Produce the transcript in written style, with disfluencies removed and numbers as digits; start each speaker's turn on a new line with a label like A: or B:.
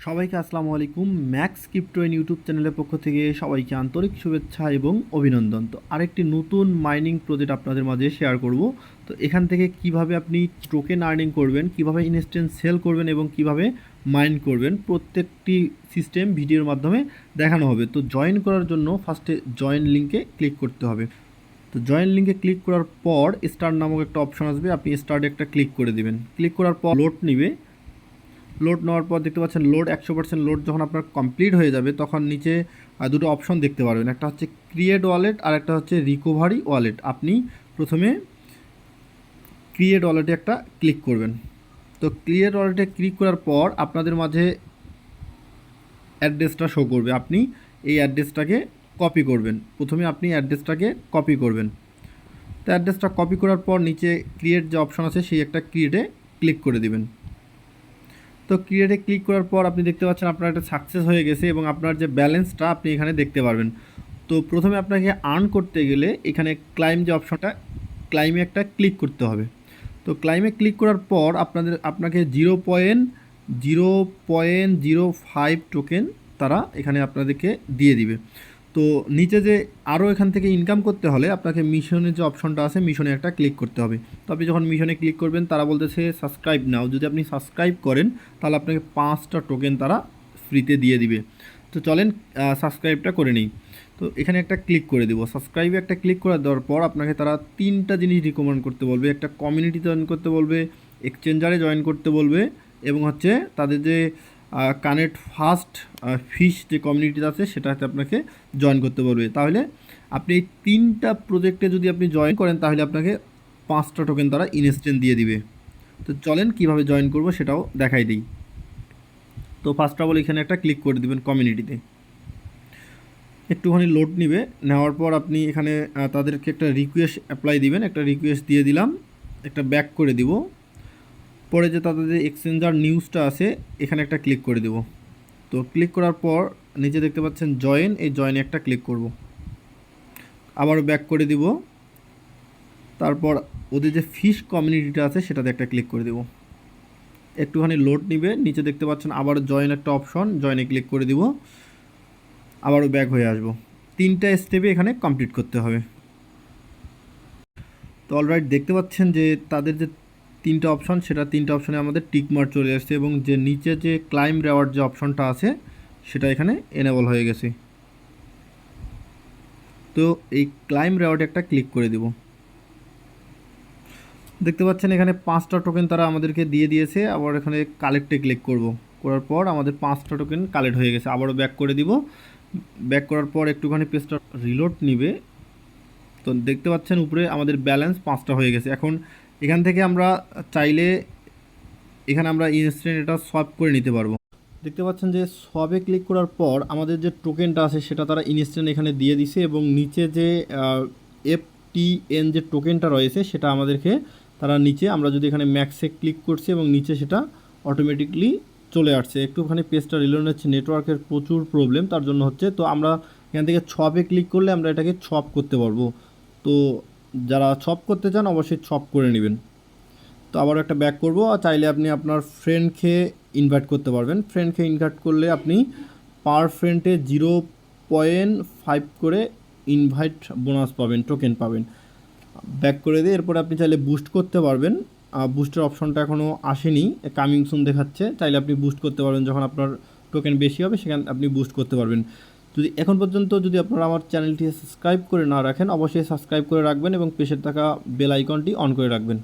A: সবাইকে আসসালামু আলাইকুম। ম্যাক্স ক্রিপ্টোইন ইউটিউব চ্যানেলের পক্ষ থেকে সবাইকে আন্তরিক শুভেচ্ছা এবং অভিনন্দন। তো আরেকটি নতুন মাইনিং প্রজেক্ট আপনাদের মাঝে শেয়ার করব। তো এখান থেকে কিভাবে আপনি টোকেন আর্নিং করবেন, কিভাবে ইনস্ট্যান্ট সেল করবেন এবং কিভাবে মাইন করবেন, প্রত্যেকটি সিস্টেম ভিডিওর মাধ্যমে দেখানো হবে। তো জয়েন করার জন্য ফার্স্টে জয়েন লিঙ্কে ক্লিক করতে হবে। তো জয়েন লিঙ্কে ক্লিক করার পর স্টার্ট নামক একটা অপশন আসবে, আপনি স্টার্টে একটা ক্লিক করে দেবেন। ক্লিক করার পর লোড নিবে। লোড নেওয়ার পর দেখতে পাচ্ছেন লোড 100% লোড যখন আপনার কমপ্লিট হয়ে যাবে তখন নিচে দুটো অপশন দেখতে পারবেন, একটা হচ্ছে ক্রিয়েট ওয়ালেট আর একটা হচ্ছে রিকভারি ওয়ালেট। আপনি প্রথমে ক্রিয়েট ওয়ালেটে একটা ক্লিক করবেন। তো ক্রিয়েট ওয়ালেটে ক্লিক করার পর আপনাদের মাঝে অ্যাড্রেসটা শো করবে, আপনি এই অ্যাড্রেসটাকে কপি করবেন। প্রথমে আপনি অ্যাড্রেসটাকে কপি করবেন। তো অ্যাড্রেসটা কপি করার পর নিচে ক্রিয়েট যে অপশন আছে সেই একটা ক্রিয়েটে ক্লিক করে দিবেন। তো ক্রিয়েটে ক্লিক করার পর আপনি দেখতে পাচ্ছেন আপনার একটা সাকসেস হয়ে গেছে এবং আপনার যে ব্যালেন্সটা আপনি এখানে দেখতে পারবেন। তো প্রথমে আপনাকে আর্ন করতে গেলে এখানে ক্লাইম যে অপশনটা, ক্লাইমে একটা ক্লিক করতে হবে। তো ক্লাইমে ক্লিক করার পর আপনাকে 0.005 টোকেন তারা এখানে আপনাদেরকে দিয়ে দিবে। তো নিচে যে আরও এখান থেকে ইনকাম করতে হলে আপনাকে মিশনের যে অপশনটা আছে মিশনে একটা ক্লিক করতে হবে। তো আপনি যখন মিশনে ক্লিক করবেন তারা বলতেছে সাবস্ক্রাইব নাও, যদি আপনি সাবস্ক্রাইব করেন তাহলে আপনাকে 5টা টোকেন তারা ফ্রিতে দিয়ে দিবে। তো চলেন সাবস্ক্রাইবটা করে নিই। তো এখানে একটা ক্লিক করে দেবো। সাবস্ক্রাইবে একটা ক্লিক করে দেওয়ার পর আপনাকে তারা 3টা জিনিস রিকমেন্ড করতে বলবে, একটা কমিউনিটি জয়েন করতে বলবে, এক্সচেঞ্জারে জয়েন করতে বলবে এবং হচ্ছে তাদের যে কানেক্ট ফার্স্ট ফিশ যে কমিউনিটি আছে সেটাতে আপনাকে জয়েন করতে বলবে। তাহলে আপনি এই 3টা প্রজেক্টে যদি আপনি জয়েন করেন তাহলে আপনাকে 5টা টোকেন তারা ইনস্ট্যান্ট দিয়ে দিবে। তো চলেন কিভাবে জয়েন করব সেটাও দেখাই দিই। তো ফার্স্ট অফ অল এখানে একটা ক্লিক করে দেবেন কমিউনিটিতে। একটুখানি লোড নেবে, নেওয়ার পর আপনি এখানে তাদেরকে একটা রিকোয়েস্ট অ্যাপ্লাই দিবেন। একটা রিকোয়েস্ট দিয়ে দিলাম, একটা ব্যাক করে দিব। পরে যে তাদের যে এক্সচেঞ্জার নিউজটা আছে এখানে একটা ক্লিক করে দেব। তো ক্লিক করার পর নিচে দেখতে পাচ্ছেন জয়েন, এই জয়েনে একটা ক্লিক করব। আবারও ব্যাক করে দিব। তারপর ওদের যে ফিশ কমিউনিটিটা আছে সেটাতে একটা ক্লিক করে দেব। একটুখানি লোড নিবে, নিচে দেখতে পাচ্ছেন আবার জয়েন একটা অপশন, জয়েনে ক্লিক করে দিব। আবারও ব্যাক হয়ে আসবো। 3টা স্টেপে এখানে কমপ্লিট করতে হবে। তো অলরাইট দেখতে পাচ্ছেন যে তাদের যে 3টা অপশন, সেটা 3টা অপশনে আমাদের টিক মার্ক চলে আসছে এবং যে নিচে যে ক্লাইম রেওয়ার্ড যে অপশনটা আছে সেটা এখানে এনেবল হয়ে গেছে। তো এই ক্লাইম রেওয়ার্ডে একটা ক্লিক করে দেব। দেখতে পাচ্ছেন এখানে 5টা টোকেন তারা আমাদেরকে দিয়ে দিয়েছে। আবার এখানে কালেক্টে ক্লিক করব, করার পর আমাদের 5টা টোকেন কালেক্ট হয়ে গেছে। আবারও ব্যাক করে দিব। ব্যাক করার পর একটুখানি পেজটা রিলোড নিবে। তো দেখতে পাচ্ছেন উপরে আমাদের ব্যালেন্স 5টা হয়ে গেছে। এখন এখান থেকে আমরা চাইলে এখানে আমরা ইনস্ট্যান্ট এটা সোয়াপ করে নিতে পারবো। দেখতে পাচ্ছেন যে সোয়াপে ক্লিক করার পর আমাদের যে টোকেনটা আছে সেটা তারা ইনস্ট্যান্ট এখানে দিয়ে দিছে এবং নিচে যে FTN যে টোকেনটা রয়েছে সেটা আমাদেরকে তারা নিচে, আমরা যদি এখানে ম্যাক্সে ক্লিক করছি এবং নিচে সেটা অটোমেটিকলি চলে আসছে। একটুখানি পেজটা রিলোড হচ্ছে, নেটওয়ার্কের প্রচুর প্রবলেম তার জন্য হচ্ছে। তো আমরা এখান থেকে ছপে ক্লিক করলে আমরা এটাকে ছপ করতে পারবো। তো যারা ছপ করতে চান অবশ্যই ছপ করে নেবেন। তো আবার একটা ব্যাক করব। আর চাইলে আপনি আপনার ফ্রেন্ডকে ইনভাইট করতে পারবেন। ফ্রেন্ডকে ইনভাইট করলে আপনি পার ফ্রেন্ডে 0.5 করে ইনভাইট বোনাস পাবেন, টোকেন পাবেন। ব্যাক করে দিয়ে এরপরে আপনি চাইলে বুস্ট করতে পারবেন। বুস্টের অপশনটা এখনও আসেনি, কামিং সুন দেখাচ্ছে। চাইলে আপনি বুস্ট করতে পারবেন, যখন আপনার টোকেন বেশি হবে সেখানে আপনি বুস্ট করতে পারবেন। যদি এখন পর্যন্ত যদি আপনারা আমার চ্যানেলটি সাবস্ক্রাইব করে না রাখেন অবশ্যই সাবস্ক্রাইব করে রাখবেন এবং পেছনে থাকা বেল আইকনটি অন করে রাখবেন।